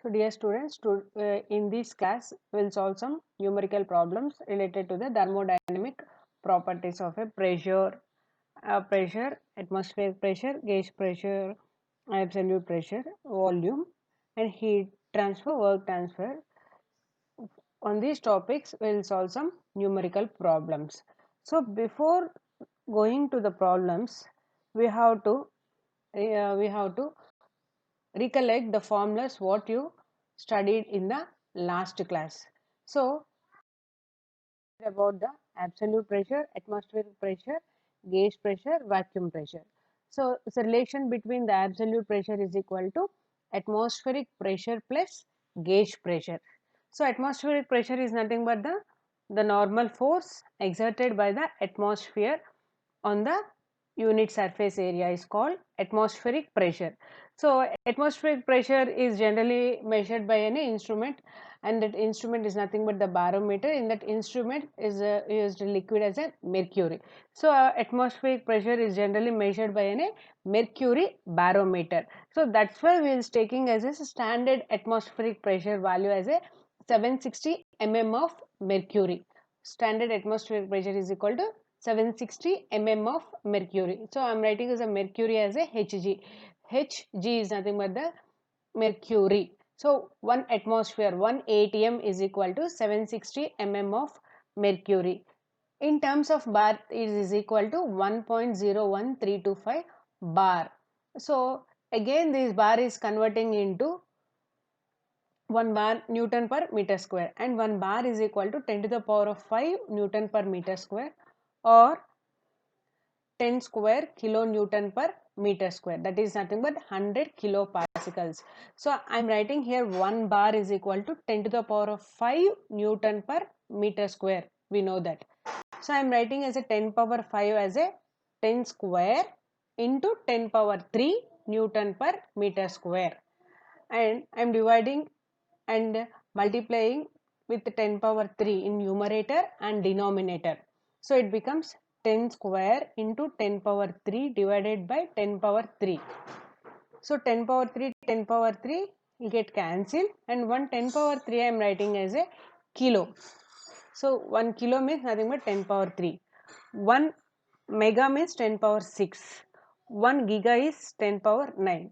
So dear students, in this class we will solve some numerical problems related to the thermodynamic properties of a pressure, atmospheric pressure, gauge pressure, absolute pressure, volume, and heat transfer, work transfer. On these topics we will solve some numerical problems. So before going to the problems, we have to recollect the formulas what you studied in the last class. So about the absolute pressure, atmospheric pressure, gauge pressure, vacuum pressure. So it's a relation between the absolute pressure is equal to atmospheric pressure plus gauge pressure. So atmospheric pressure is nothing but the normal force exerted by the atmosphere on the unit surface area is called atmospheric pressure. So atmospheric pressure is generally measured by any instrument, and that instrument is nothing but the barometer. In that instrument is used liquid as a mercury. So atmospheric pressure is generally measured by any mercury barometer. So that's why we is taking as a standard atmospheric pressure value as a 760 mm of mercury. Standard atmospheric pressure is equal to 760 mm of mercury. So I am writing as a mercury as a Hg. Hg is nothing but the mercury. So 1 atmosphere, 1 atm is equal to 760 mm of mercury. In terms of bar, it is equal to 1.01325 bar. So again this bar is converting into 1 bar Newton per meter square, and 1 bar is equal to 10 to the power of 5 Newton per meter square, or 10 square kilonewton per meter square, that is nothing but 100 kilopascals. So I am writing here 1 bar is equal to 10 to the power of 5 Newton per meter square, we know that. So I am writing as a 10 power 5 as a 10 square into 10 power 3 Newton per meter square, and I am dividing and multiplying with 10 power 3 in numerator and denominator. So it becomes 10 square into 10 power 3 divided by 10 power 3. So 10 power 3, 10 power 3 will get cancelled, and 1 10 power 3 I am writing as a kilo. So 1 kilo means nothing but 10 power 3. 1 mega means 10 power 6. 1 giga is 10 power 9.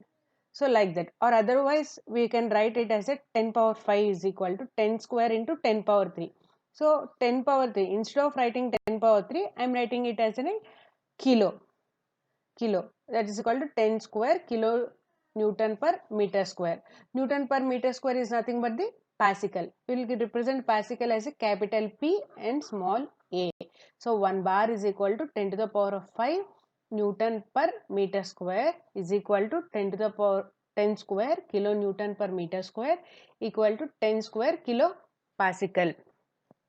So like that, or otherwise we can write it as a 10 power 5 is equal to 10 square into 10 power 3. So 10 power 3, instead of writing 10 power 3, I am writing it as a kilo. That is equal to 10 square kilo Newton per meter square. Newton per meter square is nothing but the Pascal. We will represent Pascal as a capital P and small a. So 1 bar is equal to 10 to the power of 5 Newton per meter square is equal to 10 to the power 10 square kilo Newton per meter square equal to 10 square kilo Pascal.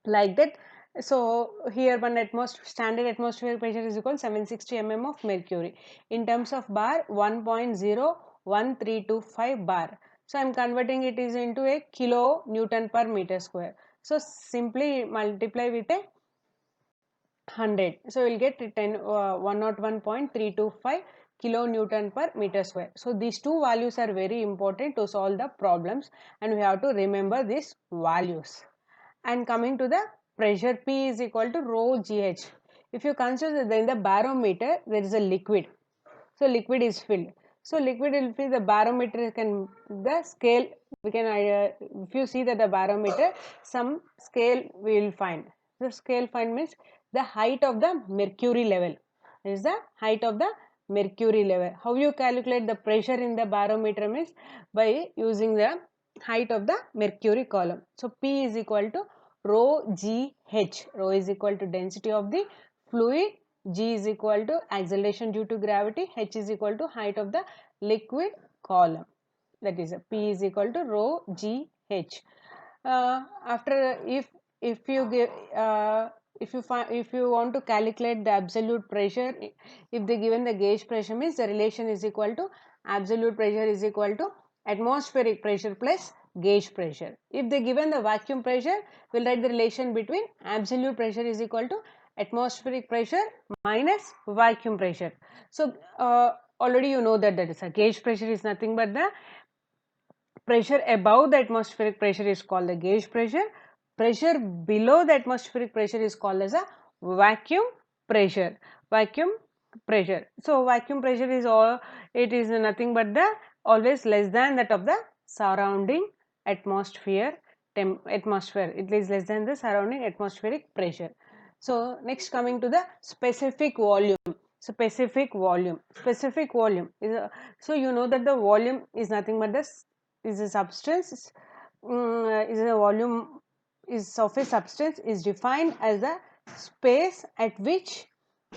Like that. So here one standard atmospheric pressure is equal to 760 mm of mercury. In terms of bar, 1.01325 bar. So I am converting it is into a kilo Newton per meter square. So simply multiply with a 100. So we will get 101.325 kilonewton per meter square. So these two values are very important to solve the problems, and we have to remember these values. And coming to the pressure, P is equal to rho GH. If you consider that in the barometer there is a liquid, so liquid is filled. So liquid will fill the barometer, can the scale we can if you see that the barometer, some scale we will find. The scale find means the height of the mercury level. Is the height of the mercury level. How you calculate the pressure in the barometer means by using the height of the mercury column. So P is equal to rho GH. Rho is equal to density of the fluid, G is equal to acceleration due to gravity, H is equal to height of the liquid column. That is P is equal to rho GH. After if you give if you want to calculate the absolute pressure, if they given the gauge pressure means the relation is equal to absolute pressure is equal to atmospheric pressure plus gauge pressure. If they given the vacuum pressure, we'll write the relation between absolute pressure is equal to atmospheric pressure minus vacuum pressure. So already you know that is a gauge pressure is nothing but the Pressure above the atmospheric pressure is called the gauge pressure. Pressure below the atmospheric pressure is called as a vacuum pressure. Vacuum pressure. So vacuum pressure is all, it is nothing but the always less than that of the surrounding atmosphere. Atmosphere, it is less than the surrounding atmospheric pressure. So next, coming to the specific volume. Specific volume. Specific volume is a, so you know that the volume is nothing but the is a substance, is a volume is of a substance is defined as the space at which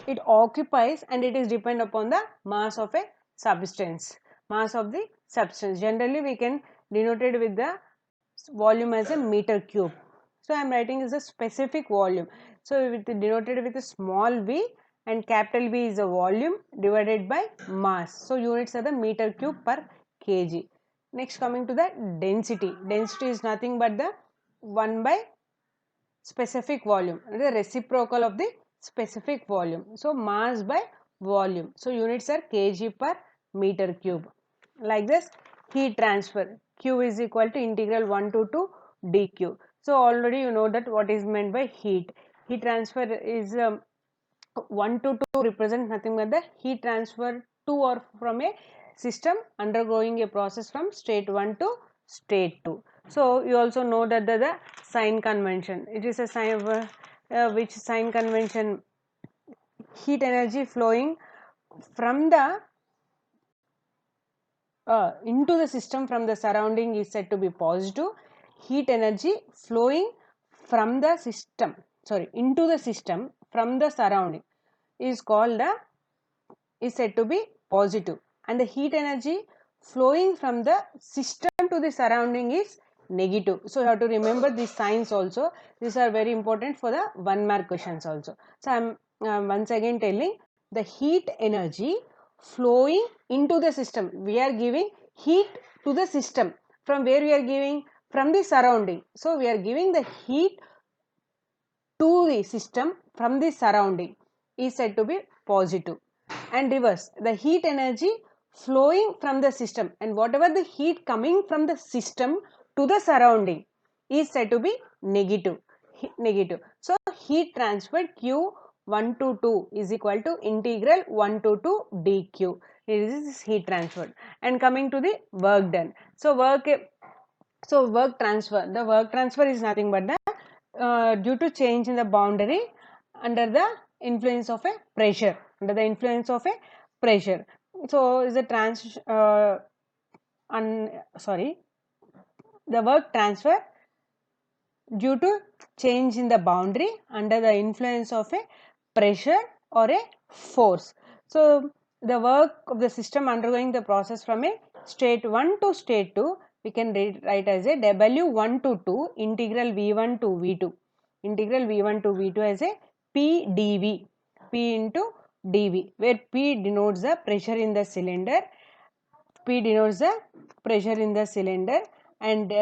it occupies, and it is depend upon the mass of a substance. Mass of the substance, generally we can denote it with the volume as a meter cube. So I am writing is a specific volume. So it denoted with a small v, and capital V is a volume divided by mass. So units are the meter cube per kg. Next, coming to the density. Density is nothing but the 1 by specific volume, the reciprocal of the specific volume. So mass by volume. So units are kg per meter cube. Like this, heat transfer. Q is equal to integral 1 to 2 dq. So already you know that what is meant by heat. Heat transfer is 1 to 2 represent nothing but the heat transfer to or from a system undergoing a process from state 1 to state 2. So you also know that the sign convention, it is a sign of which sign convention, heat energy flowing from the into the system from the surrounding is said to be positive. Heat energy flowing from the system, sorry, into the system from the surrounding is called the, is said to be positive, and the heat energy flowing from the system to the surrounding is negative. So you have to remember these signs also. These are very important for the 1 mark questions also. So I am once again telling, the heat energy flowing into the system, we are giving heat to the system. From where we are giving? From the surrounding. So we are giving the heat to the system from the surrounding is said to be positive. And reverse, the heat energy flowing from the system, and whatever the heat coming from the system to the surrounding is said to be negative. Negative. So heat transfer Q 1 to 2 is equal to integral 1 to 2 dq. This is heat transfer. And coming to the work done. So work transfer. The work transfer is nothing but the due to change in the boundary under the influence of a pressure. Under the influence of a pressure. So is the the work transfer due to change in the boundary under the influence of a pressure or a force. So the work of the system undergoing the process from a state 1 to state 2, we can write as a W1 to 2 integral V1 to V2. Integral V1 to V2 as a P dV. P into dV, where P denotes the pressure in the cylinder. P denotes the pressure in the cylinder, and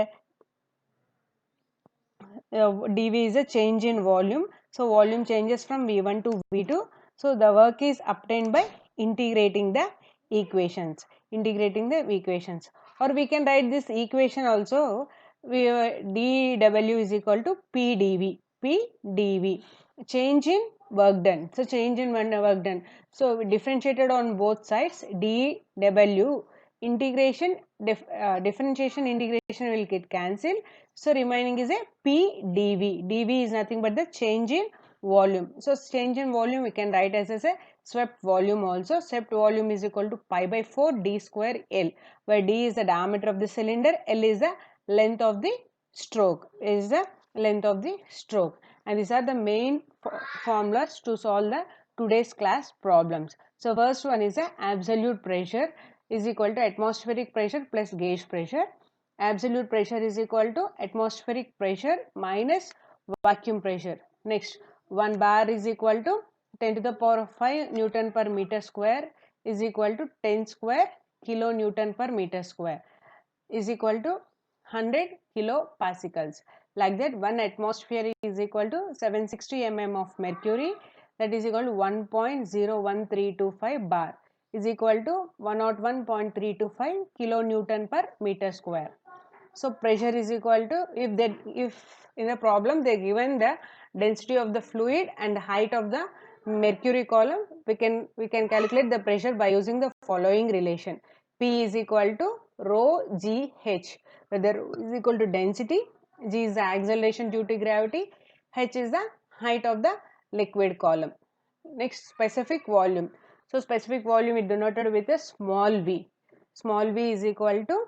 dV is a change in volume. So volume changes from V1 to V2. So the work is obtained by integrating the equations. Integrating the equations. Or we can write this equation also. dW is equal to P dV. P dV. Change in work done. So change in work done. So we differentiated on both sides. dW integration, differentiation integration will get cancelled. So remaining is a P dV. dV is nothing but the change in volume. So change in volume we can write as a swept volume also. Swept volume is equal to pi by 4 d square L, where d is the diameter of the cylinder, L is the length of the stroke. Is the length of the stroke. And these are the main formulas to solve the today's class problems. So first one is the absolute pressure is equal to atmospheric pressure plus gauge pressure. Absolute pressure is equal to atmospheric pressure minus vacuum pressure. Next, 1 bar is equal to 10 to the power of 5 Newton per meter square is equal to 10 square kilo Newton per meter square is equal to 100 kilopascals. Like that, 1 atmosphere is equal to 760 mm of mercury, that is equal to 1.01325 bar is equal to 101.325 kilonewton per meter square. So pressure is equal to, if in the problem they given the density of the fluid and height of the mercury column, we can calculate the pressure by using the following relation. P is equal to rho g h, where the rho is equal to density, g is the acceleration due to gravity, h is the height of the liquid column. Next, specific volume. So specific volume is denoted with a small v. Small v is equal to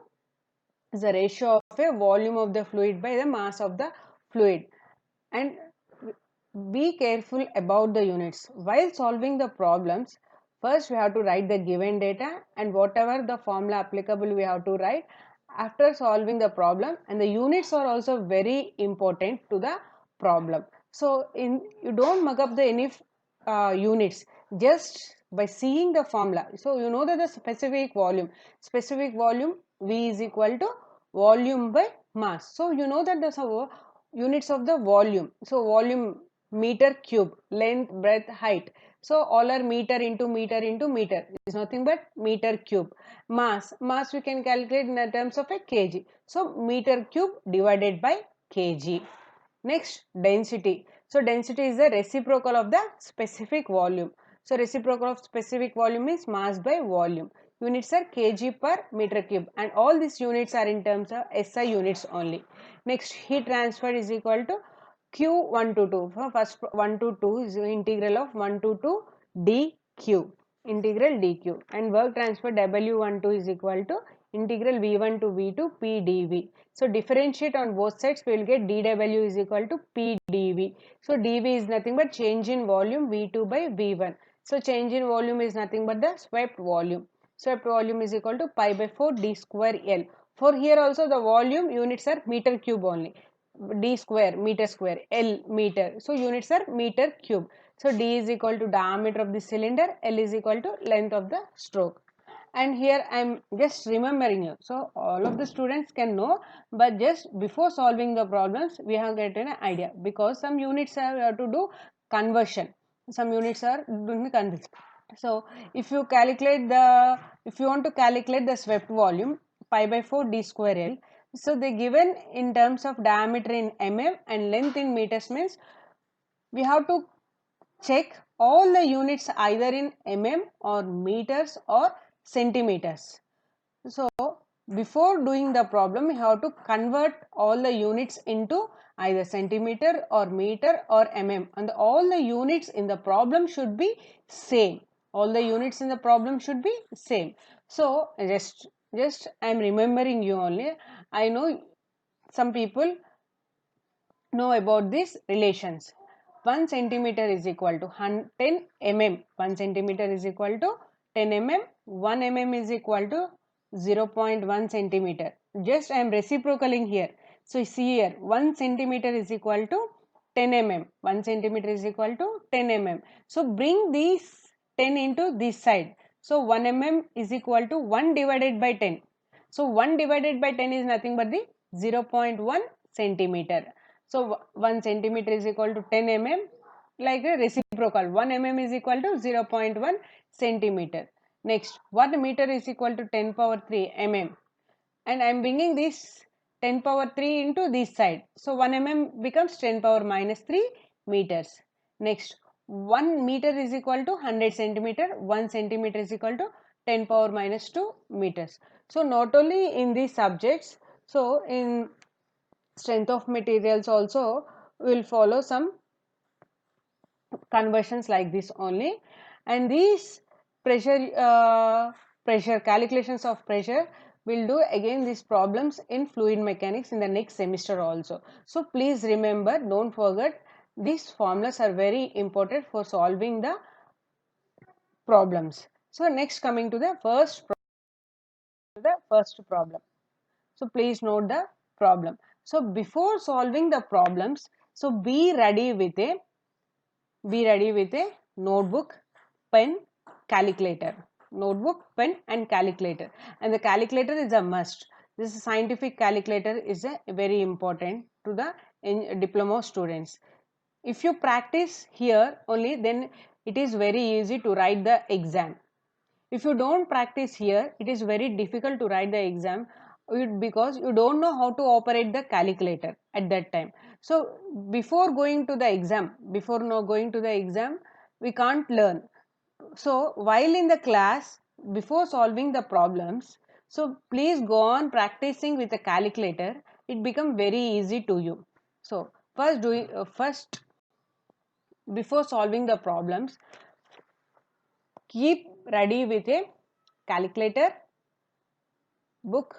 is the ratio of a volume of the fluid by the mass of the fluid. And be careful about the units. While solving the problems, first we have to write the given data and whatever the formula applicable we have to write after solving the problem, and the units are also very important to the problem. So you don't mug up the any units just by seeing the formula. So you know that the specific volume V is equal to volume by mass. So you know that the units of the volume. So volume meter cube, length, breadth, height. So all are meter into meter into meter. Is nothing but meter cube. Mass we can calculate in the terms of a kg. So meter cube divided by kg. Next, density. So density is the reciprocal of the specific volume. So reciprocal of specific volume is mass by volume. Units are kg per meter cube, and all these units are in terms of SI units only. Next, heat transfer is equal to Q1 to 2. So first 1 to 2 is the integral of 1 to 2 dq. Integral dq, and work transfer W12 is equal to integral V1 to V2 P dV. So differentiate on both sides, we will get dW is equal to P dV. So dV is nothing but change in volume V2 by V1. So change in volume is nothing but the swept volume. Swept volume is equal to pi by 4 d square L. For here also the volume units are meter cube only. D square, meter square, L meter. So units are meter cube. So D is equal to diameter of the cylinder, L is equal to length of the stroke. And here I am just remembering you. So all of the students can know, but just before solving the problems, we have gotten an idea, because some units have to do conversion. Some units are doing the conversion. So if you want to calculate the swept volume, pi by 4 d square L. So they given in terms of diameter in mm and length in meters, means we have to check all the units either in mm or meters or centimeters. So before doing the problem, we have to convert all the units into either centimeter or meter or mm, and all the units in the problem should be same. All the units in the problem should be same. So just I am remembering you only. I know some people know about these relations. 1 centimeter is equal to 10 mm. 1 centimeter is equal to 10 mm. 1 mm is equal to 0.1 centimeter. Just I am reciprocaling here. So see here, 1 centimeter is equal to 10 mm. 1 centimeter is equal to 10 mm. So bring these 10 into this side. So 1 mm is equal to 1 divided by 10. So 1 divided by 10 is nothing but the 0.1 centimeter. So 1 centimeter is equal to 10 mm, like a reciprocal. 1 mm is equal to 0.1 centimeter. Next, 1 meter is equal to 10 power 3 mm, and I am bringing this 10 power 3 into this side. So 1 mm becomes 10 power minus 3 meters. Next, 1 meter is equal to 100 centimeter. 1 centimeter is equal to 10 power minus 2 meters. So not only in these subjects, so in strength of materials also will follow some conversions like this only, and these pressure calculations of pressure will do again these problems in fluid mechanics in the next semester also. So please remember, don't forget, these formulas are very important for solving the problems. So next, coming to the first problem. So please note the problem. So before solving the problems, so be ready with a notebook, pen, calculator. Notebook, pen and calculator. And the calculator is a must. This scientific calculator is a very important to the diploma students. If you practice here only, then it is very easy to write the exam. If you don't practice here, it is very difficult to write the exam. because you don't know how to operate the calculator at that time. So before going to the exam, we can't learn. So while in the class, before solving the problems, so please go on practicing with the calculator. It become very easy to you. So first before solving the problems, keep ready with a calculator, book,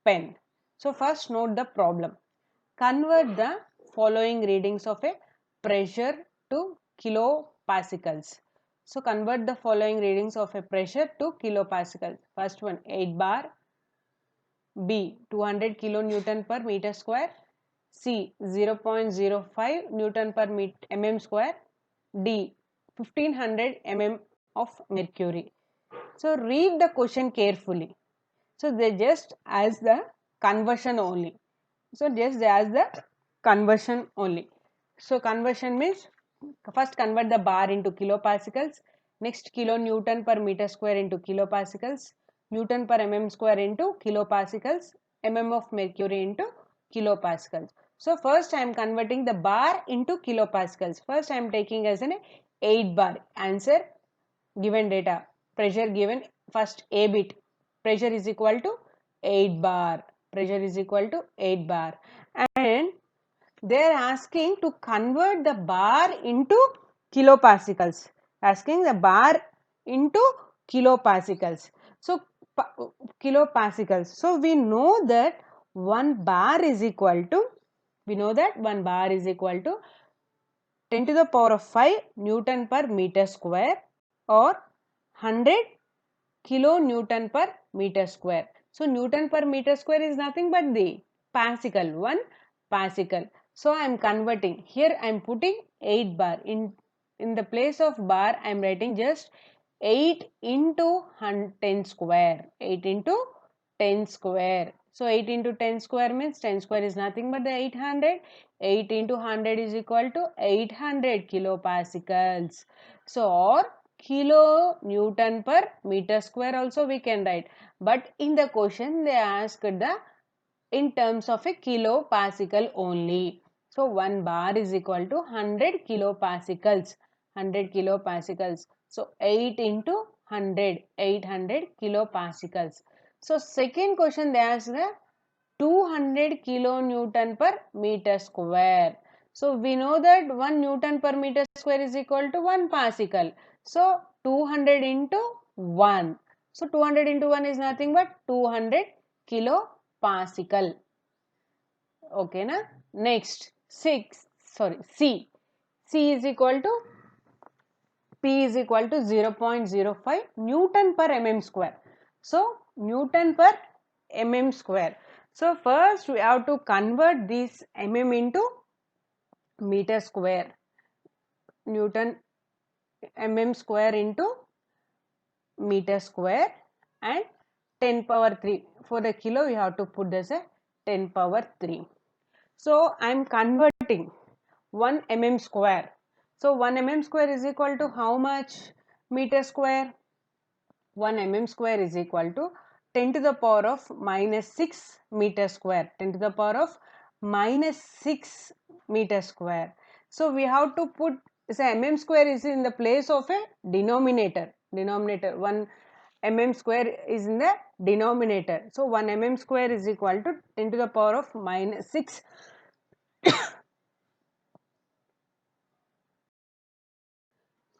pen. So first note the problem. Convert the following readings of a pressure to kilopascals. So convert the following readings of a pressure to kilopascals. First one 8 bar, B 200 kilonewton per meter square, C 0.05 Newton per mm square, D 1500 mm of mercury. So read the question carefully. So they just ask the conversion only. So just they ask the conversion only. So conversion means first convert the bar into kilopascals, next kilonewton per meter square into kilopascals, Newton per mm square into kilopascals, mm of mercury into kilopascals. So first I am converting the bar into kilopascals. First I am taking as an 8 bar. Answer given data. Pressure given, first A bit. Pressure is equal to 8 bar. Pressure is equal to 8 bar. And they are asking to convert the bar into kilopascals. Asking the bar into kilopascals. So kilopascals. So we know that 1 bar is equal to 10 to the power of 5 Newton per meter square or 100 kilonewton per meter square. So Newton per meter square is nothing but the Pascal, 1 Pascal. So I am converting. Here I am putting 8 bar. In the place of bar I am writing just 8 into 10 square. 8 into 10 square. So 8 into 10 square means 10 square is nothing but the 800. 8 into 100 is equal to 800 kilopascals. So or kilo Newton per meter square also we can write. But in the question they asked the in terms of a kilopascal only. So 1 bar is equal to 100 kilopascals. 100 kilopascals. So 8 into 100, 800 kilopascals. So second question they asked the 200 kilonewton per meter square. So we know that 1 Newton per meter square is equal to 1 Pascal. So 200 into 1. So 200 into 1 is nothing but 200 kilopascal. Okay, na? Next, C. C is equal to P is equal to 0.05 Newton per mm square. So Newton per mm square. So first we have to convert this mm into meter square. Newton mm square into meter square and 10 power 3. For the kilo you have to put this a 10 power 3. So I am converting 1 mm square. So 1 mm square is equal to how much meter square? 1 mm square is equal to 10 to the power of minus 6 meter square. 10 to the power of minus 6 meter square. So we have to put, say mm square is in the place of a denominator. 1 mm square is in the denominator. So 1 mm square is equal to 10 to the power of minus 6.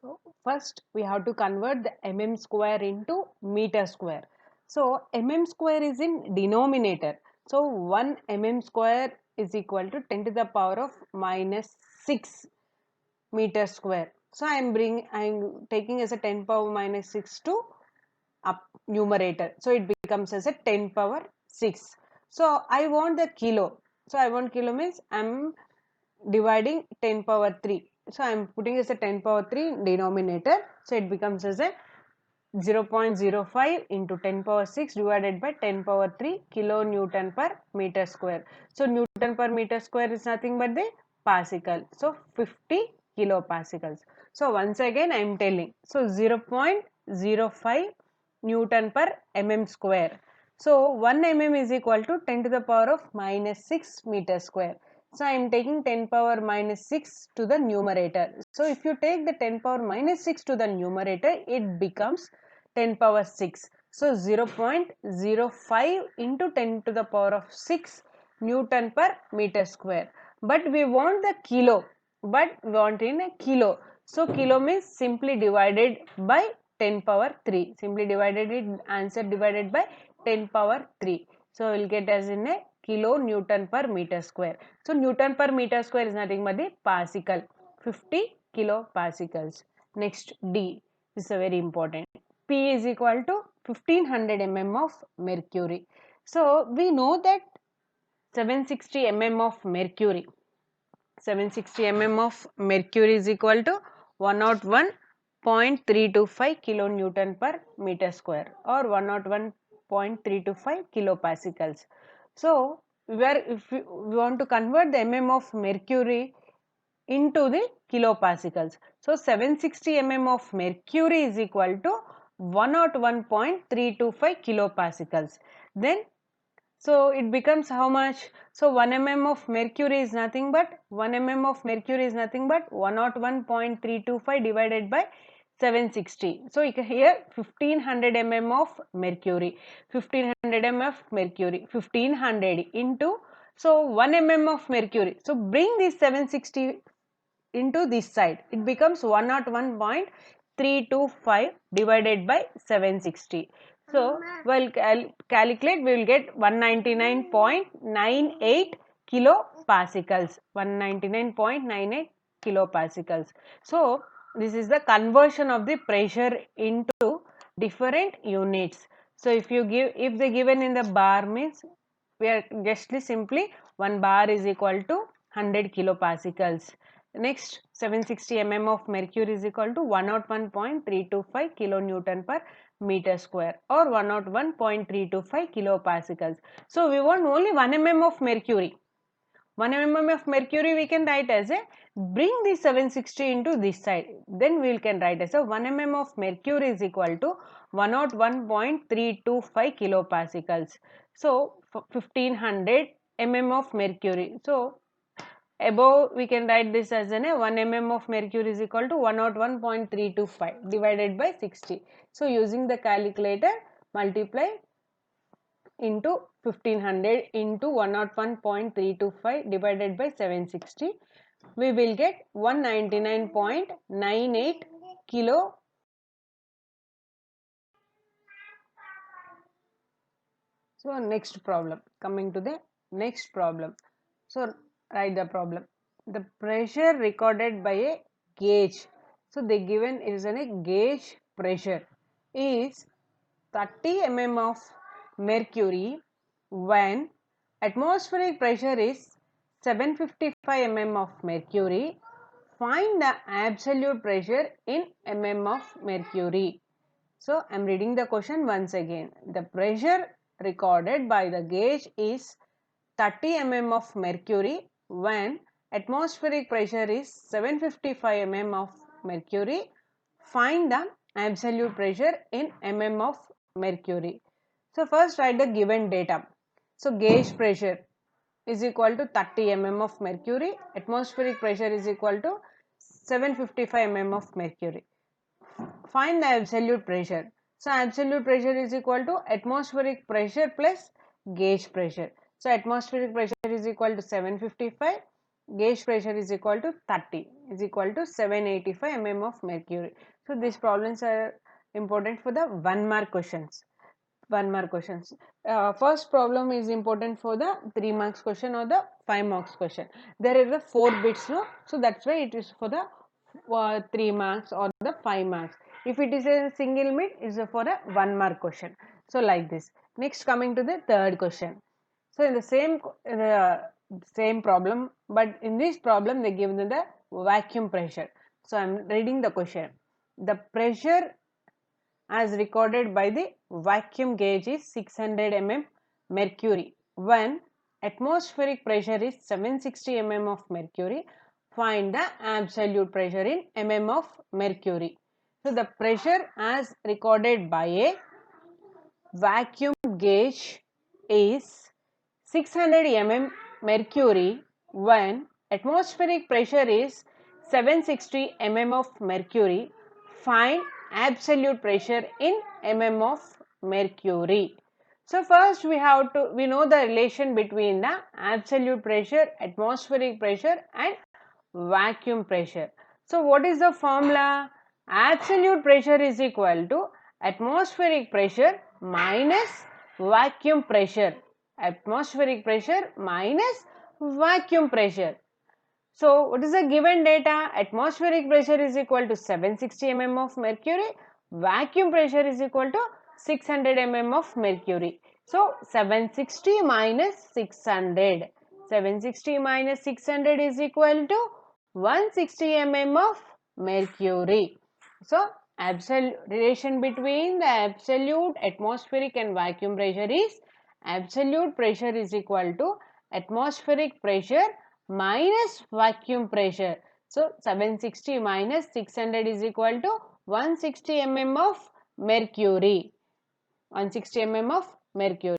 So first we have to convert the mm square into meter square. So mm square is in denominator. So 1 mm square is equal to 10 to the power of minus 6 meter square. So I am taking as a 10 power minus 6 to up numerator. So it becomes as a 10 power 6. So I want the kilo. So I want kilo means I am dividing 10 power 3. So I am putting as a 10 power 3 denominator. So it becomes as a 0.05 into 10 power 6 divided by 10 power 3 kilonewton per meter square. So Newton per meter square is nothing but the Pascal. So 50 kilopascals. So once again I am telling. So 0.05 Newton per mm square. So 1 mm is equal to 10 to the power of minus 6 meter square. So I am taking 10 power minus 6 to the numerator. So if you take the 10 power minus 6 to the numerator, it becomes 10 power 6. So 0.05 into 10 to the power of 6 Newton per meter square. But we want the kilo, but we want in a kilo. So kilo means simply divided by 10 power 3. Simply divided it, answer divided by 10 power 3. So we'll get as in a kilo Newton per meter square. So Newton per meter square is nothing but the Pascal, 50 kilopascals. Next D, this is a very important. P is equal to 1500 mm of mercury. So we know that 760 mm of mercury. 760 mm of mercury is equal to 101.325 kilonewton per meter square or 101.325 kilopascals. So, if we want to convert the mm of mercury into the kilopascals. So 760 mm of mercury is equal to 101.325 kilopascals. Then so it becomes how much? So 1 mm of mercury is nothing but 1 mm of mercury is nothing but 101.325 divided by 760. So here 1500 mm of mercury, 1500 mm of mercury, 1500 into, so 1 mm of mercury. So bring this 760 into this side, it becomes 101.325 divided by 760. So while calculate, we will get 199.98 kilopascals, 199.98 kilopascals. So this is the conversion of the pressure into different units. So if they given in the bar means, we are justly simply 1 bar is equal to 100 kilopascals. Next, 760 mm of mercury is equal to 101.325 kilonewton per meter square or 101.325 kilopascals. So we want only 1 mm of mercury. 1 mm of mercury we can write as a, bring the 760 into this side, then we can write as a 1 mm of mercury is equal to 101.325 kilopascals. So 1500 mm of mercury. So above we can write this as an 1 mm of mercury is equal to 101.325 divided by 60. So using the calculator, multiply into 1500 into 101.325 divided by 760, we will get 199.98 kilo. So next problem, coming to the next problem. So write the problem. The pressure recorded by a gauge. So they given is a gauge pressure is 30 mm of mercury when atmospheric pressure is 755 mm of mercury. Find the absolute pressure in mm of mercury. So I am reading the question once again. The pressure recorded by the gauge is 30 mm of mercury when atmospheric pressure is 755 mm of mercury. Find the absolute pressure in mm of mercury. So first write the given data. So gauge pressure is equal to 30 mm of mercury. Atmospheric pressure is equal to 755 mm of mercury. Find the absolute pressure. So absolute pressure is equal to atmospheric pressure plus gauge pressure. So atmospheric pressure is equal to 755, gauge pressure is equal to 30, is equal to 785 mm of mercury. So these problems are important for the 1 mark questions. 1 mark questions. First problem is important for the 3 marks question or the 5 marks question. There are the 4 bits, no? So that's why it is for the 3 marks or the 5 marks. If it is a single bit, it is for a 1 mark question. So like this. Next, coming to the third question. So in the same problem, but in this problem they give the vacuum pressure. So I am reading the question. The pressure as recorded by the vacuum gauge is 600 mm mercury when atmospheric pressure is 760 mm of mercury. Find the absolute pressure in of mercury. So the pressure as recorded by a vacuum gauge is 600 mm mercury when atmospheric pressure is 760 mm of mercury. Find absolute pressure in mm of mercury. So first we know the relation between the absolute pressure, atmospheric pressure and vacuum pressure. So what is the formula? Absolute pressure is equal to atmospheric pressure minus vacuum pressure. Atmospheric pressure minus vacuum pressure. So what is the given data? Atmospheric pressure is equal to 760 mm of mercury. Vacuum pressure is equal to 600 mm of mercury. So 760 minus 600. 760 minus 600 is equal to 160 mm of mercury. So absolute relation between the absolute atmospheric and vacuum pressure is absolute pressure is equal to atmospheric pressure minus vacuum pressure. So 760 minus 600 is equal to 160 mm of mercury. 160 mm of mercury.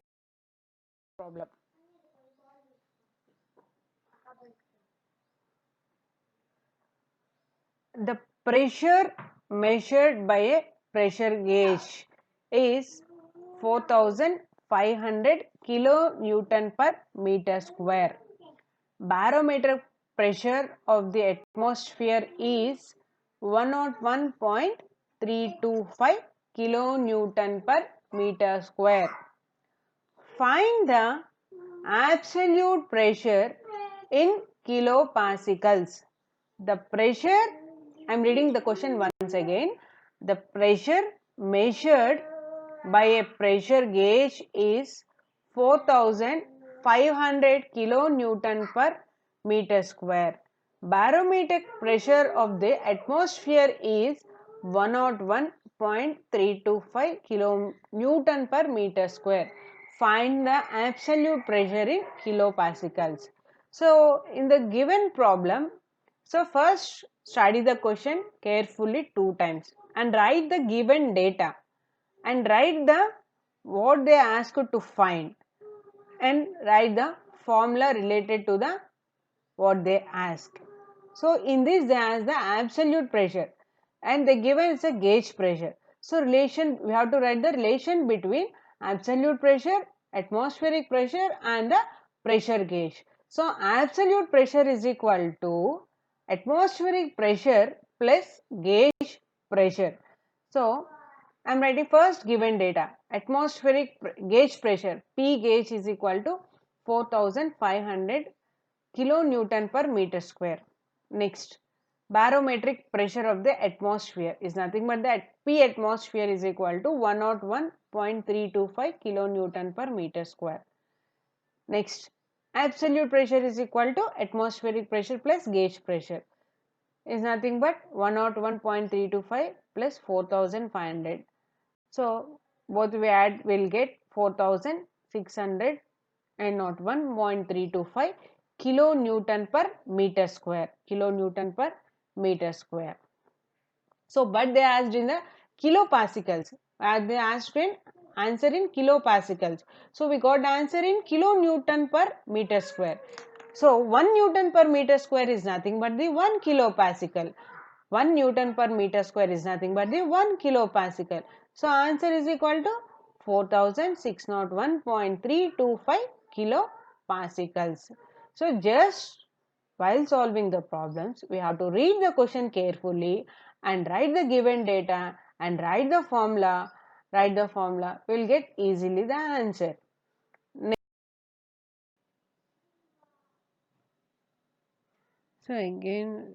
Problem. The pressure measured by a pressure gauge is 4500 kilonewton per meter square. Barometric pressure of the atmosphere is 101.325 kilonewton per meter square. Find the absolute pressure in kilopascals. The pressure, I am reading the question once again. The pressure measured by a pressure gauge is 4500 kilonewton per meter square. Barometric pressure of the atmosphere is 101.325 kilonewton per meter square. Find the absolute pressure in kilopascals. So, in the given problem, so first study the question carefully 2 times and write the given data and write the what they asked to find and write the formula related to the what they ask. So in this they ask the absolute pressure and they given is a gauge pressure. So relation we have to write the relation between absolute pressure, atmospheric pressure and the pressure gauge. So absolute pressure is equal to atmospheric pressure plus gauge pressure. So I am writing first given data. Atmospheric gauge pressure P gauge is equal to 4500 kilonewton per meter square. Next, barometric pressure of the atmosphere is nothing but that P atmosphere is equal to 101.325 kilonewton per meter square. Next, absolute pressure is equal to atmospheric pressure plus gauge pressure is nothing but 101.325 plus 4500. So both we add will get 4600 and not 1.325 kilonewton per meter square. Kilonewton per meter square. So but they asked in the kilopascals. They asked in answer in kilopascals. So we got answer in kilonewton per meter square. So 1 Newton per meter square is nothing but the 1 kilopascal. 1 Newton per meter square is nothing but the 1 kilopascal. So answer is equal to 4601.325 kilopascals. So just while solving the problems, we have to read the question carefully and write the given data and write the formula. Write the formula, we will get easily the answer. So again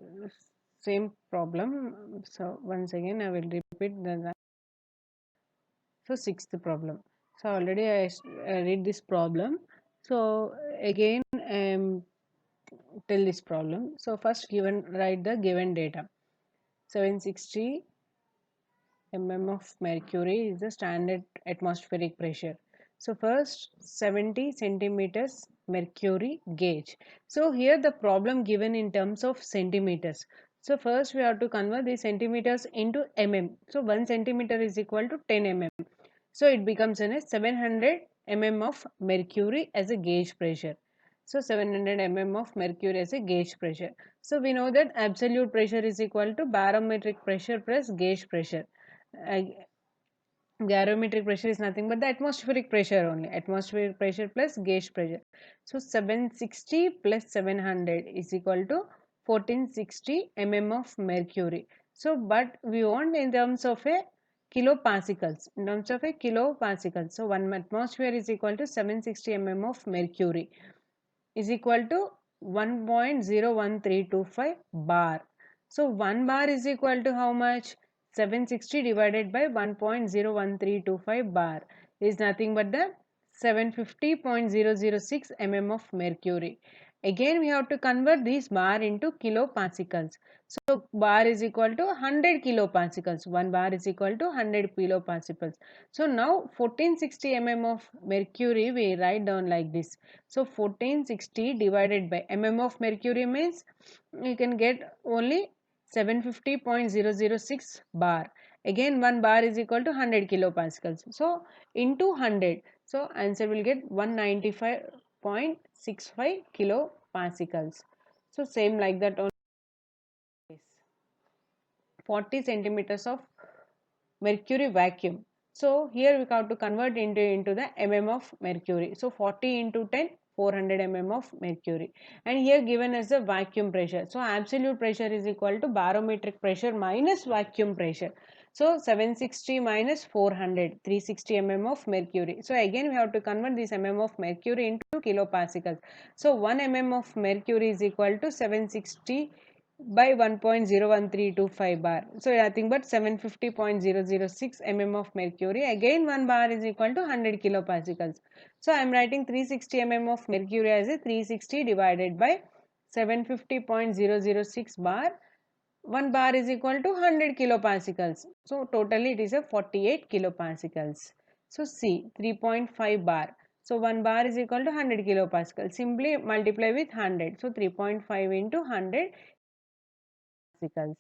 same problem. So once again I will repeat the so sixth problem. So already I read this problem. So again tell this problem. So first given write the given data. 760 mm of mercury is the standard atmospheric pressure. So first 70 centimeters mercury gauge. So here the problem given in terms of centimeters. So first we have to convert the centimeters into mm. So 1 centimeter is equal to 10 mm. So it becomes in a 700 mm of mercury as a gauge pressure. So 700 mm of mercury as a gauge pressure. So we know that absolute pressure is equal to barometric pressure plus gauge pressure. Uh, Barometric pressure is nothing but the atmospheric pressure only. Atmospheric pressure plus gauge pressure. So 760 plus 700 is equal to 1460 mm of mercury. So but we want in terms of a kilopascals. In terms of a kilopascals. So 1 atmosphere is equal to 760 mm of mercury is equal to 1.01325 bar. So 1 bar is equal to how much? 760 divided by 1.01325 bar is nothing but the 750.006 mm of mercury. Again we have to convert this bar into kilopascals. So bar is equal to 100 kilopascals. 1 bar is equal to 100 kilopascals. So now 1460 mm of mercury we write down like this. So 1460 divided by mm of mercury means you can get only 750.006 bar. Again 1 bar is equal to 100 kilopascals. So into 100. So answer will get 195.65 kilopascals. So same like that on 40 centimeters of mercury vacuum. So here we have to convert into the mm of mercury. So 40 into 10, 400 mm of mercury. And here given as the vacuum pressure. So absolute pressure is equal to barometric pressure minus vacuum pressure. So 760 minus 400, 360 mm of mercury. So again we have to convert this mm of mercury into kilopascals. So 1 mm of mercury is equal to 760 by 1.01325 bar. So nothing but 750.006 mm of mercury. Again 1 bar is equal to 100 kilopascals. So I am writing 360 mm of mercury as a 360 divided by 750.006 bar. 1 bar is equal to 100 kilopascals. So totally it is a 48 kilopascals. So C 3.5 bar. So 1 bar is equal to 100 kilopascals. Simply multiply with 100. So 3.5 into 100 particles.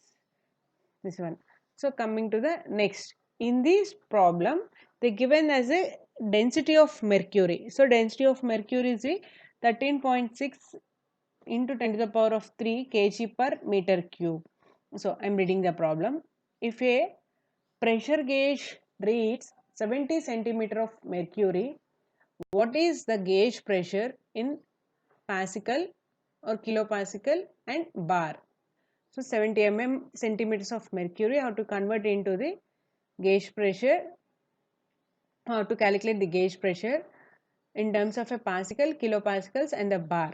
This one. So coming to the next. In this problem, they given as a density of mercury. So density of mercury is a 13.6 into 10 to the power of 3 kg per meter cube. So I am reading the problem. If a pressure gauge reads 70 centimeter of mercury, what is the gauge pressure in pascal or kilopascal and bar? So 70 centimeters of mercury, how to convert into the gauge pressure, how to calculate the gauge pressure in terms of a pascal, kilopascals and a bar.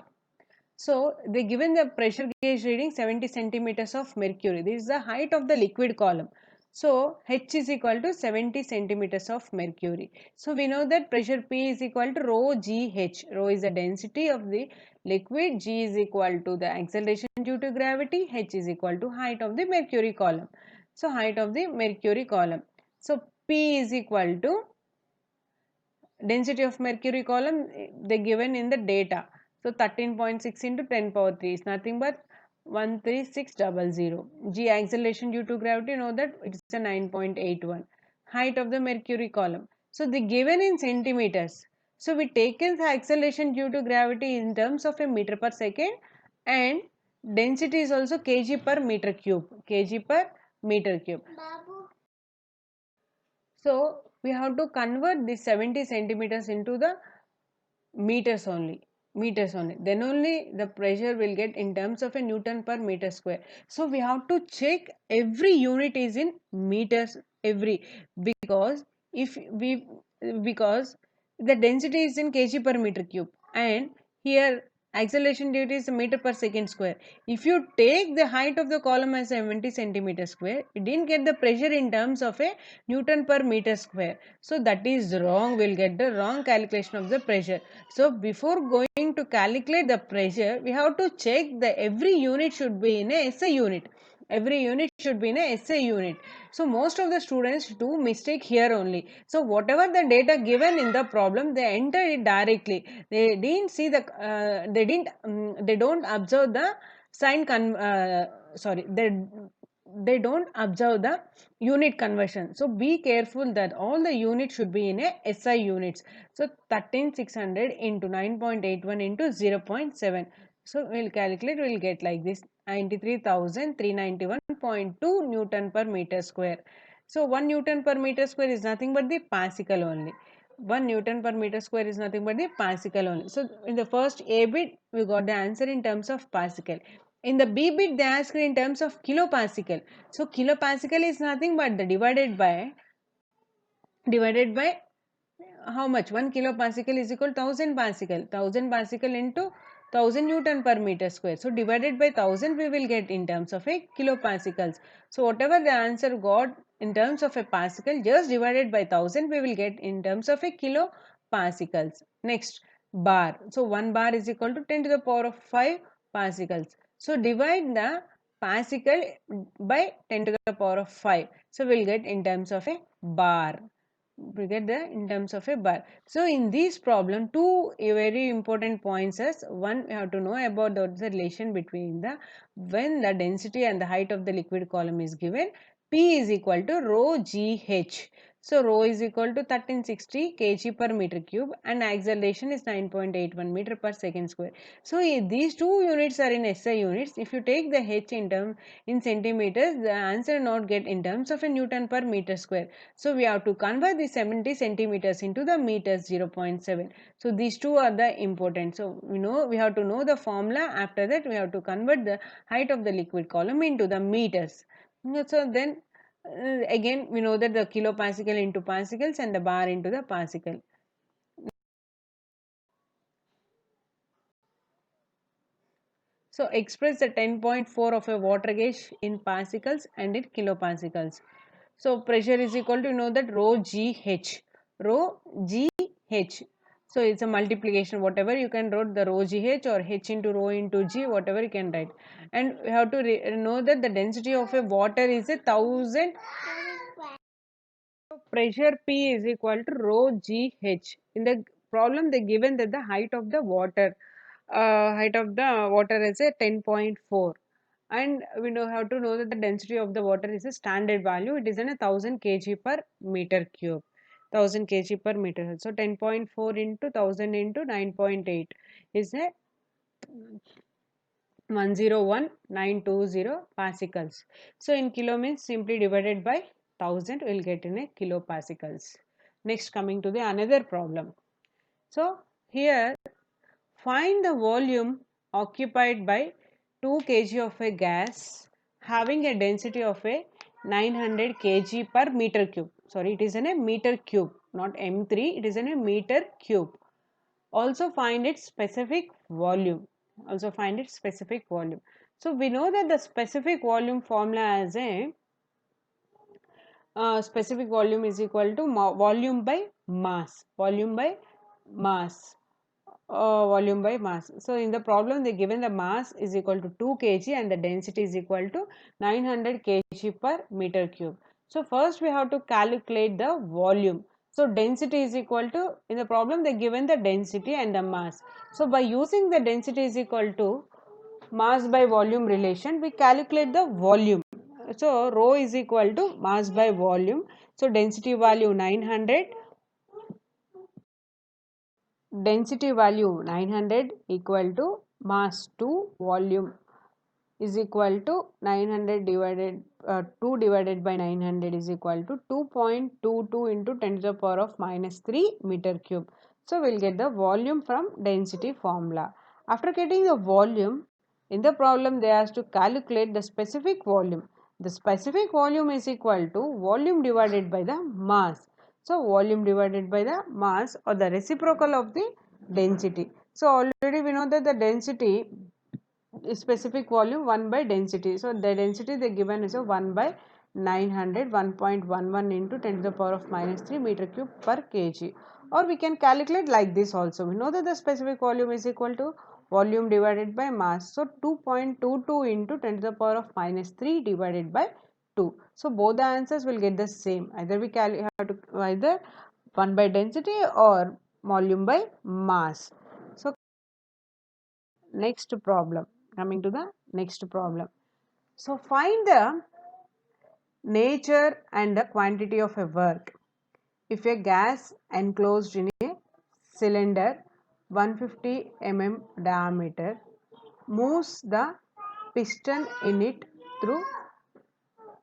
So they given the pressure gauge reading 70 centimeters of mercury. This is the height of the liquid column. So H is equal to 70 centimeters of mercury. So we know that pressure P is equal to rho GH. Rho is the density of the liquid. G is equal to the acceleration due to gravity. H is equal to height of the mercury column. So height of the mercury column. So P is equal to density of mercury column they given in the data. So 13.6 into 10 power 3 is nothing but 13600. G acceleration due to gravity, know that it is a 9.81. Height of the mercury column. So they given in centimeters. So we taken the acceleration due to gravity in terms of a meter per second, and density is also kg per meter cube. Kg per meter cube. So we have to convert this 70 centimeters into the meters only, then only the pressure will get in terms of a Newton per meter square. So we have to check every unit is in meters, every, because if we, because the density is in kg per meter cube, and here acceleration due is meter per second square. If you take the height of the column as 70 centimeter square, you didn't get the pressure in terms of a Newton per meter square. So that is wrong, we'll get the wrong calculation of the pressure. So before going to calculate the pressure, we have to check that every unit should be in a SI unit. Every unit should be in a SI unit. So most of the students do mistake here only. So whatever the data given in the problem, they enter it directly. They didn't see the, they don't observe the sign, sorry, they don't observe the unit conversion. So be careful that all the units should be in a SI units. So 13600 into 9.81 into 0.7. So we'll calculate, we'll get like this 93,391.2 Newton per meter square. So 1 Newton per meter square is nothing but the Pascal only. 1 Newton per meter square is nothing but the Pascal only. So in the first A bit, we got the answer in terms of Pascal. In the B bit, they asked in terms of kilopascal. So kilopascal is nothing but the divided by how much? 1 kilopascal is equal to 1000 pascal. 1000 pascal into 1000 Newton per meter square. So divided by 1000 we will get in terms of a kilopascals. So whatever the answer got in terms of a pascal, just divided by 1000 we will get in terms of a kilopascals. Next, bar. So 1 bar is equal to 10 to the power of 5 pascals. So divide the pascal by 10 to the power of 5. So we'll get in terms of a bar. We get the in terms of a bar. So in this problem, two very important points is, one, we have to know about the relation between the when the density and the height of the liquid column is given. P is equal to rho GH. So rho is equal to 1360 kg per meter cube and acceleration is 9.81 meter per second square. So these two units are in SI units. If you take the H in centimeters, the answer not get in terms of a Newton per meter square. So we have to convert the 70 centimeters into the meters 0.7. So these two are the important. So we have to know the formula. After that we have to convert the height of the liquid column into the meters. So then again we know that the kilopascal into pascals and the bar into the pascal. So express the 10.4 of a water gauge in pascals and in kilopascals. So pressure is equal to, that rho GH. Rho GH. So it's a multiplication, whatever you can write the rho GH or H into rho into G, whatever you can write. And we have to know that the density of a water is 1000. So pressure P is equal to rho GH. In the problem they given that the height of the water is a 10.4, and we know how to know that the density of the water is a standard value. It is in 1000 kg per meter cube. 1000 kg per meter. So 10.4 into 1000 into 9.8 is a 101920 pascals. So in kilo means simply divided by 1000 will get in a kilopascals. Next, coming to the another problem. So here, find the volume occupied by 2 kg of a gas having a density of a 900 kg per meter cube. Sorry, it is in a meter cube, not M3, it is in a meter cube. Also find its specific volume. So we know that the specific volume formula as a specific volume is equal to volume by mass. Volume by mass. So in the problem they given the mass is equal to 2 kg and the density is equal to 900 kg per meter cube. So first we have to calculate the volume. So density is equal to, in the problem they given the density and the mass. So by using the density is equal to mass by volume relation, we calculate the volume. So rho is equal to mass by volume. So density value 900, equal to mass to volume is equal to 900 divided 2 divided by 900 is equal to 2.22 into 10 to the power of minus 3 meter cube. So we'll get the volume from density formula. After getting the volume, in the problem they asked to calculate the specific volume. The specific volume is equal to volume divided by the mass. So volume divided by the mass or the reciprocal of the density. So already we know that the density is specific volume 1 by density. So the density they given is a 1 by 900, 1.11 into 10 to the power of minus 3 meter cube per kg. Or we can calculate like this also. We know that the specific volume is equal to volume divided by mass. So 2.22 into 10 to the power of minus 3 divided by 2. So both the answers will get the same. Either we have to either 1 by density or volume by mass. So next problem. Coming to the next problem. So find the nature and the quantity of a work. If a gas enclosed in a cylinder 150 mm diameter moves the piston in it through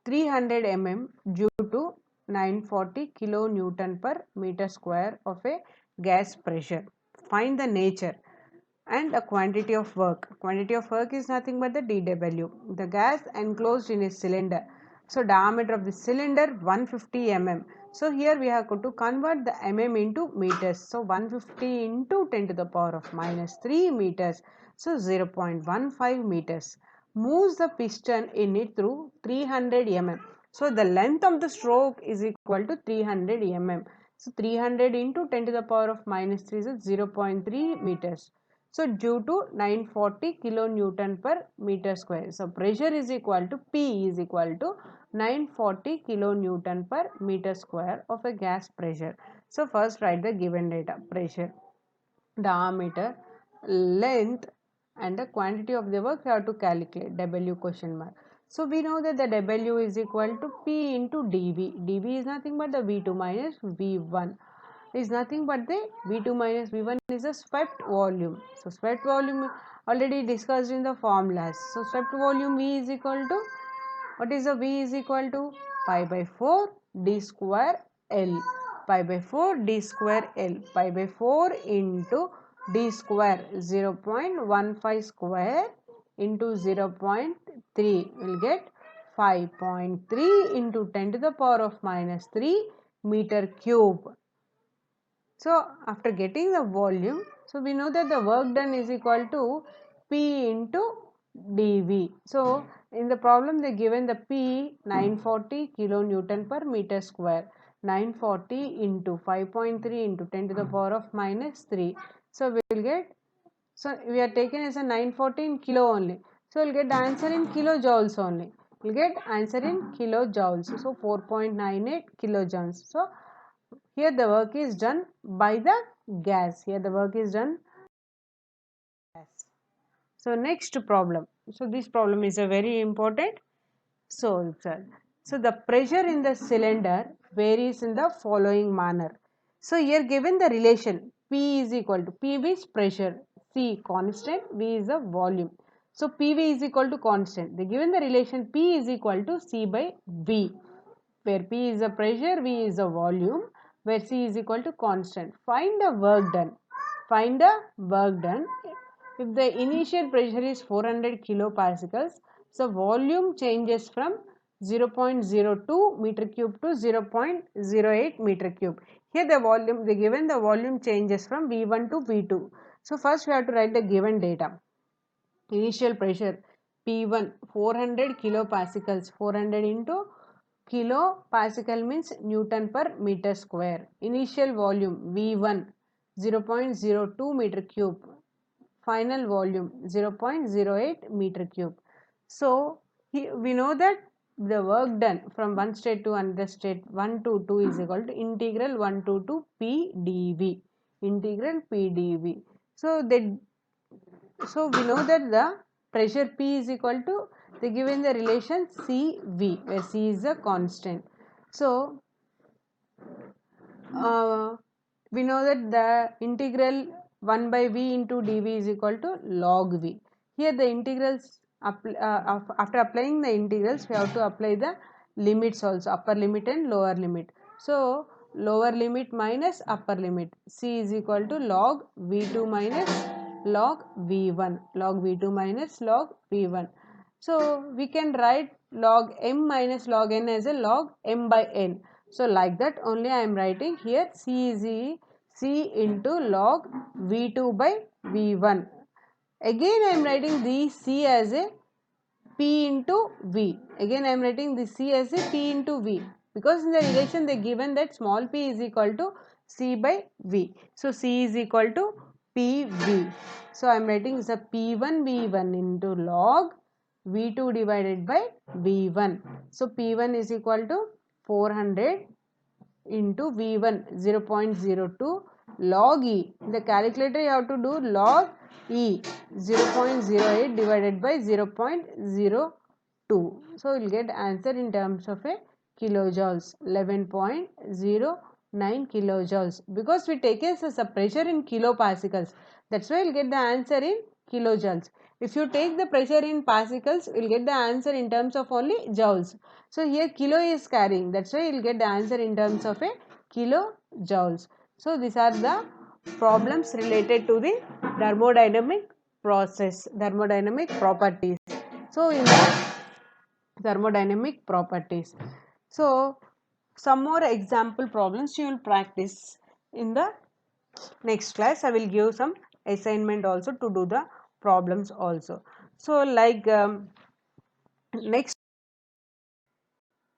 300 mm due to 940 kilonewton per meter square of a gas pressure. Find the nature and a quantity of work. Quantity of work is nothing but the dW. The gas enclosed in a cylinder. So diameter of the cylinder 150 mm. So here we have to convert the mm into meters. So 150 into 10 to the power of minus 3 meters. So 0.15 meters. Moves the piston in it through 300 mm. So the length of the stroke is equal to 300 mm. So 300 into 10 to the power of minus 3 is 0.3 meters. So due to 940 kilonewton per meter square. So pressure is equal to P is equal to 940 kilonewton per meter square of a gas pressure. So first write the given data: pressure, diameter, length, and the quantity of the work you have to calculate. W question mark. So we know that the W is equal to P into dV. dV is nothing but the V2 minus V1 is nothing but the V2 minus V1 is a swept volume. So swept volume already discussed in the formulas. So swept volume V is equal to, what is the V is equal to? Pi by 4 d square L. Pi by 4 d square L. Pi by 4 into d square 0.15 square into 0.3 will get 5.3 into 10 to the power of minus 3 meter cube. So after getting the volume, so we know that the work done is equal to P into dV. So in the problem they given the P 940 kilonewton per meter square. 940 into 5.3 into 10 to the power of minus 3. So we will get, so we are taken as a 940 in kilo only. So we'll get the answer in kilojoules only. We'll get answer in kilojoules. So 4.98 kilojoules. So here the work is done by the gas. Here the work is done by gas. So next problem. So this problem is a very important. So the pressure in the cylinder varies in the following manner. So here given the relation P is equal to, P is pressure, C constant, V is the volume. So PV is equal to constant. They given the relation P is equal to C by V, where P is the pressure, V is the volume, where C is equal to constant. Find the work done. Find the work done. If the initial pressure is 400 kilopascals, so volume changes from 0.02 meter cube to 0.08 meter cube. Here the volume, they given the volume changes from V1 to V2. So first we have to write the given data. Initial pressure P1 400 kilopascals, 400 into kilopascal means Newton per meter square. Initial volume V1 0.02 meter cube. Final volume 0.08 meter cube. So we know that the work done from one state to another state 1 to 2 is equal to integral 1 to 2 P dV. Integral P dV. So we know that the pressure P is equal to, they given the relation CV, where C is a constant. So we know that the integral 1 by V into dV is equal to log V. Here the integrals, after applying the integrals, we have to apply the limits also, upper limit and lower limit. So lower limit minus upper limit, C is equal to log V2 minus log V1, log V2 minus log V1. So we can write log m minus log n as a log m by n. So like that only I am writing here C is C into log V2 by V1. Again I am writing the C as a P into V. Again I am writing the C as a P into V, because in the relation they given that small p is equal to C by V. So C is equal to PV. So I am writing is a P1 V1 into log V2 divided by V1. So P1 is equal to 400 into V1 0.02 log E. In the calculator you have to do log E 0.08 divided by 0.02. 2. So we'll get answer in terms of a kilojoules, 11.09 kilojoules, because we take as a pressure in kilopascals. That's why we'll get the answer in kilojoules. If you take the pressure in pascals, we'll get the answer in terms of only joules. So here kilo is carrying, that's why you'll get the answer in terms of a kilojoules. So these are the problems related to the thermodynamic process, thermodynamic properties. So in the thermodynamic properties. So some more example problems you will practice in the next class. I will give some assignment also to do the problems also. So like next,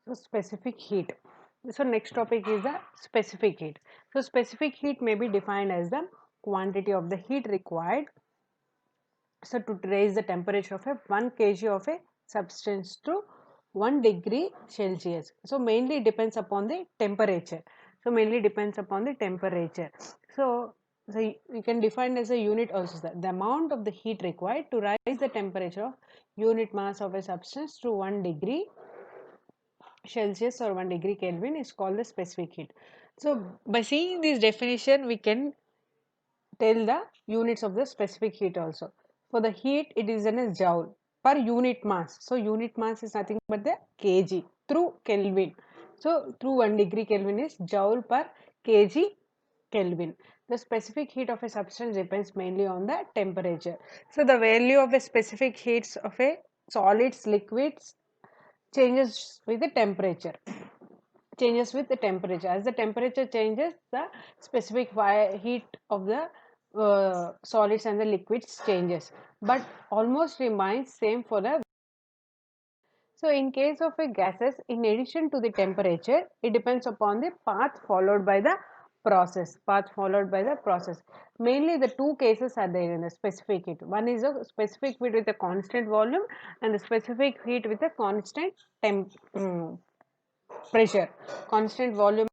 so specific heat. So next topic is the specific heat. So specific heat may be defined as the quantity of the heat required, so to raise the temperature of a 1 kg of a substance to 1 degree Celsius. So mainly depends upon the temperature. So mainly depends upon the temperature. So we can define as a unit also the amount of the heat required to rise the temperature of unit mass of a substance to 1 degree Celsius or 1 degree Kelvin is called the specific heat. So by seeing this definition, we can tell the units of the specific heat also. For the heat, it is in a joule per unit mass. So unit mass is nothing but the kg through Kelvin. So through 1 degree Kelvin is joule per kg Kelvin. The specific heat of a substance depends mainly on the temperature. So the value of the specific heats of a solids, liquids changes with the temperature. Changes with the temperature. As the temperature changes, the specific heat of the solids and the liquids changes, but almost remains same for the. So in case of a gases, in addition to the temperature, it depends upon the path followed by the process. Path followed by the process. Mainly the two cases are there in the specific heat. One is a specific heat with a constant volume and the specific heat with a constant pressure. Constant volume.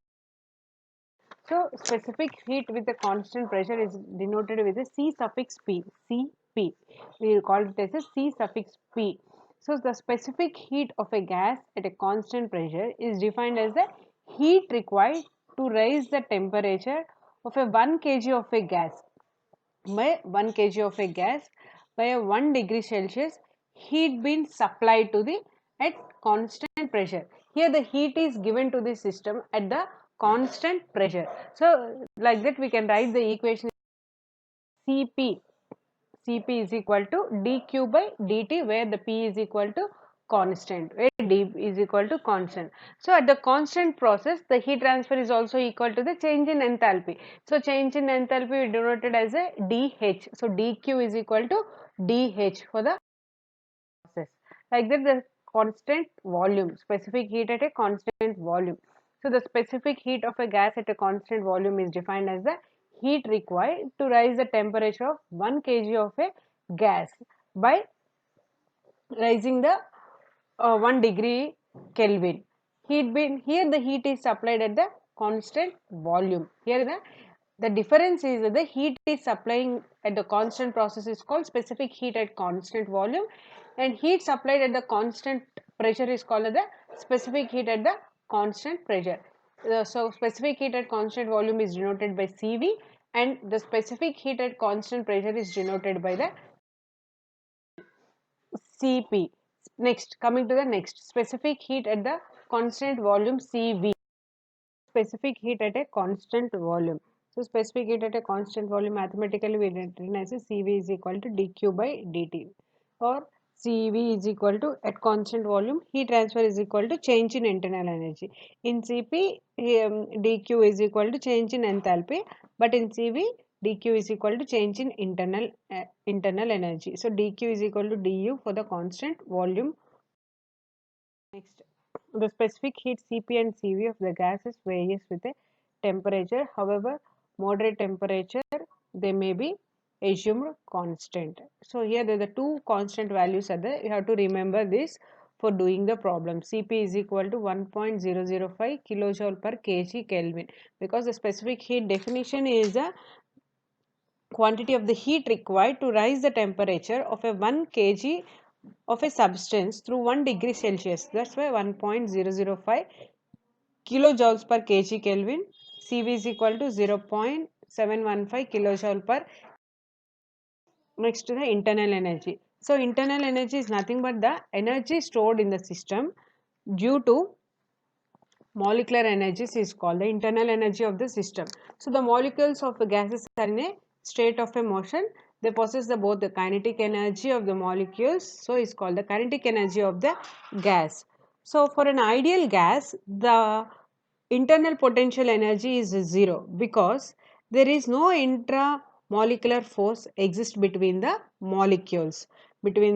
So specific heat with a constant pressure is denoted with a C suffix P, Cp. We call it as a C suffix P. So the specific heat of a gas at a constant pressure is defined as the heat required to raise the temperature of a 1 kg of a gas. By 1 kg of a gas by a 1 degree Celsius, heat being supplied to the at constant pressure. Here the heat is given to the system at the constant pressure. So like that we can write the equation Cp. Cp is equal to dq by dt, where the P is equal to constant, where d is equal to constant. So at the constant process, the heat transfer is also equal to the change in enthalpy. So change in enthalpy is denoted as a dH. So dq is equal to dH for the process. Like that, the constant volume, specific heat at a constant volume. So the specific heat of a gas at a constant volume is defined as the heat required to rise the temperature of 1 kg of a gas by rising the 1 degree Kelvin. Here the heat is supplied at the constant volume. Here the difference is that the heat is supplying at the constant process is called specific heat at constant volume, and heat supplied at the constant pressure is called the specific heat at the constant pressure. So specific heat at constant volume is denoted by Cv, and the specific heat at constant pressure is denoted by the Cp. Next, coming to the next, specific heat at the constant volume Cv. Specific heat at a constant volume. So specific heat at a constant volume, mathematically we written as a Cv is equal to dq by dt, or Cv is equal to at constant volume heat transfer is equal to change in internal energy. In Cp, dq is equal to change in enthalpy, but in Cv dq is equal to change in internal energy. So dq is equal to du for the constant volume. Next, the specific heat Cp and Cv of the gases varies with a temperature. However, moderate temperature they may be assumed constant. So here the two constant values are there. You have to remember this for doing the problem. Cp is equal to 1.005 kilojoule per kg Kelvin, because the specific heat definition is the quantity of the heat required to rise the temperature of a 1 kg of a substance through 1 degree Celsius. That's why 1.005 kilojoules per kg Kelvin. CV is equal to 0.715 kilojoule per. Next to the internal energy. So internal energy is nothing but the energy stored in the system due to molecular energies is called the internal energy of the system. So the molecules of the gases are in a state of a motion. They possess both the kinetic energy of the molecules. So it's called the kinetic energy of the gas. So for an ideal gas, the internal potential energy is zero because there is no intramolecular force exists between the molecules. Therefore,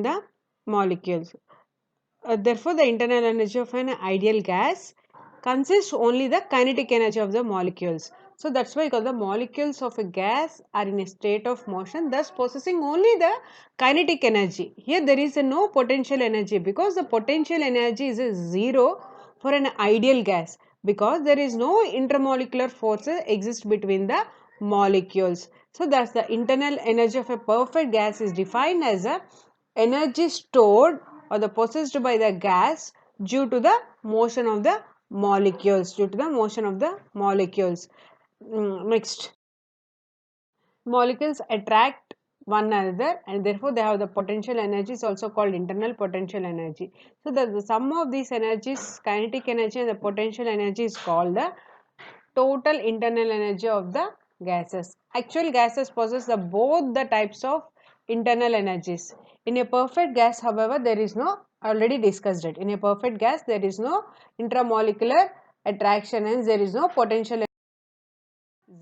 the internal energy of an ideal gas consists only the kinetic energy of the molecules. So that's why because the molecules of a gas are in a state of motion, thus possessing only the kinetic energy. Here there is no potential energy because the potential energy is a zero for an ideal gas because there is no intermolecular forces exist between the molecules. So thus the internal energy of a perfect gas is defined as a energy stored or the possessed by the gas due to the motion of the molecules. Next, molecules attract one another and therefore they have the potential energy is also called internal potential energy. So the sum of these energies, kinetic energy and the potential energy, is called the total internal energy of the gases. Actual gases possess both the types of internal energies. In a perfect gas, however, there is no, already discussed it. In a perfect gas, there is no intramolecular attraction and there is no potential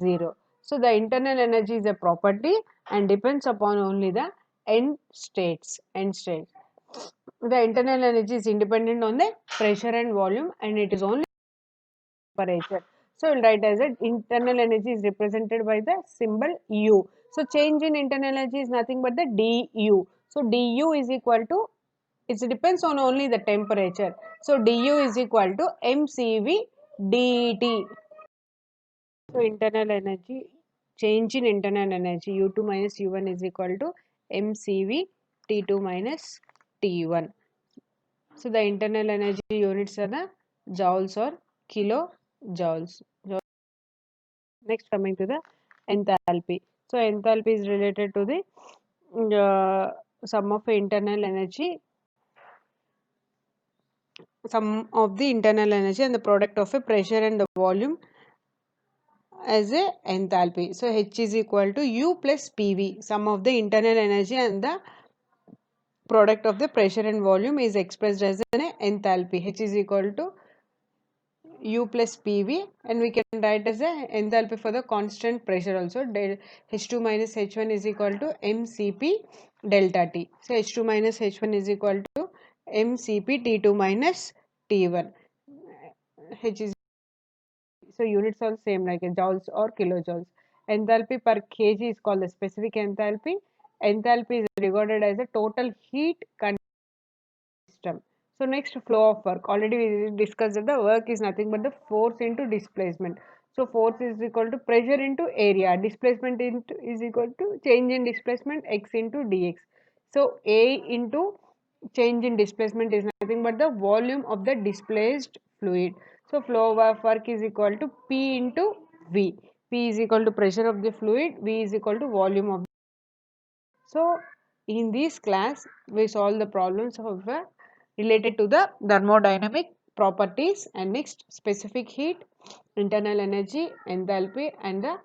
zero. So the internal energy is a property and depends upon only the end states. The internal energy is independent on the pressure and volume and it is only temperature. So we'll write as it internal energy is represented by the symbol U. So change in internal energy is nothing but the du. So du is equal to, it depends on only the temperature. So du is equal to mcv dt. So internal energy, change in internal energy u2 minus u1 is equal to mcv t2 minus t1. So the internal energy units are the joules or kilojoules. Next, coming to the enthalpy. So enthalpy is related to the sum of internal energy, and the product of a pressure and the volume as a enthalpy. So H is equal to U plus PV. Sum of the internal energy and the product of the pressure and volume is expressed as an enthalpy. H is equal to U plus PV and we can write as a enthalpy for the constant pressure also. H2 minus H1 is equal to mCp delta T. So H2 minus H1 is equal to mCp T2 minus T1. H is, so units are same like joules or kilojoules. Enthalpy per kg is called the specific enthalpy. Enthalpy is regarded as the total heat system. So next, flow of work. Already we discussed that the work is nothing but the force into displacement. So force is equal to pressure into area. Displacement is equal to change in displacement x into dx. So A into change in displacement is nothing but the volume of the displaced fluid. So flow of work is equal to P into V. P is equal to pressure of the fluid. V is equal to volume of. So in this class, we solve the problems of related to the thermodynamic properties and next specific heat, internal energy, enthalpy and the